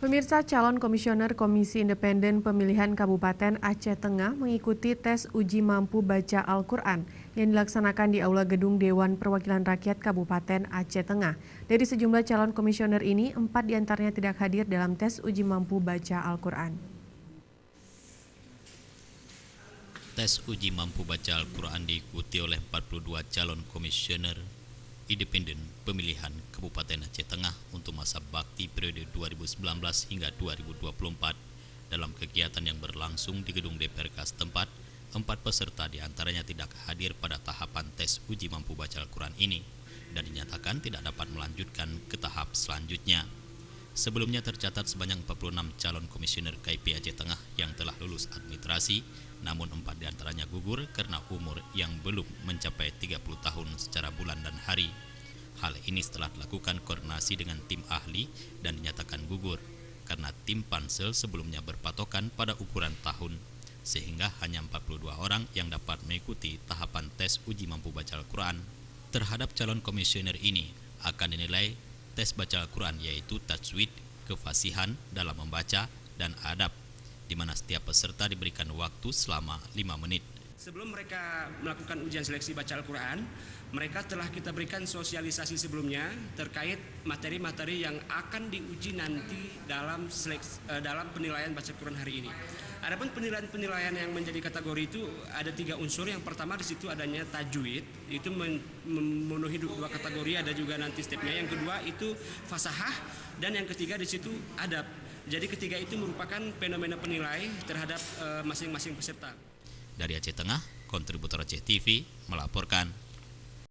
Pemirsa, calon komisioner Komisi Independen Pemilihan Kabupaten Aceh Tengah mengikuti tes uji mampu baca Al-Quran yang dilaksanakan di Aula Gedung Dewan Perwakilan Rakyat Kabupaten Aceh Tengah. Dari sejumlah calon komisioner ini, 4 diantaranya tidak hadir dalam tes uji mampu baca Al-Quran. Tes uji mampu baca Al-Quran diikuti oleh 42 calon komisioner Independen Pemilihan Kabupaten Aceh Tengah untuk masa bakti periode 2019 hingga 2024. Dalam kegiatan yang berlangsung di gedung DPRK setempat, 4 peserta diantaranya tidak hadir pada tahapan tes uji mampu baca Al-Quran ini dan dinyatakan tidak dapat melanjutkan ke tahap selanjutnya. Sebelumnya tercatat sebanyak 46 calon komisioner KIP Aceh Tengah yang telah lulus administrasi, namun 4 diantaranya gugur karena umur yang belum mencapai 30 tahun secara bulan dan hari. Hal ini setelah dilakukan koordinasi dengan tim ahli dan dinyatakan gugur karena tim pansel sebelumnya berpatokan pada ukuran tahun, sehingga hanya 42 orang yang dapat mengikuti tahapan tes uji mampu baca Al-Quran. Terhadap calon komisioner ini akan dinilai tes baca Al-Quran yaitu tajwid, kefasihan dalam membaca, dan adab, di mana setiap peserta diberikan waktu selama 5 menit. Sebelum mereka melakukan ujian seleksi baca Al-Quran, mereka telah kita berikan sosialisasi sebelumnya terkait materi-materi yang akan diuji nanti dalam penilaian baca Al-Quran hari ini. Adapun penilaian yang menjadi kategori itu ada 3 unsur. Yang pertama di situ adanya tajwid, itu memenuhi 2 kategori, ada juga nanti stepnya. Yang kedua itu fasahah, dan yang ketiga di situ adab. Jadi ketiga itu merupakan fenomena penilai terhadap masing-masing peserta. Dari Aceh Tengah, kontributor Aceh TV melaporkan.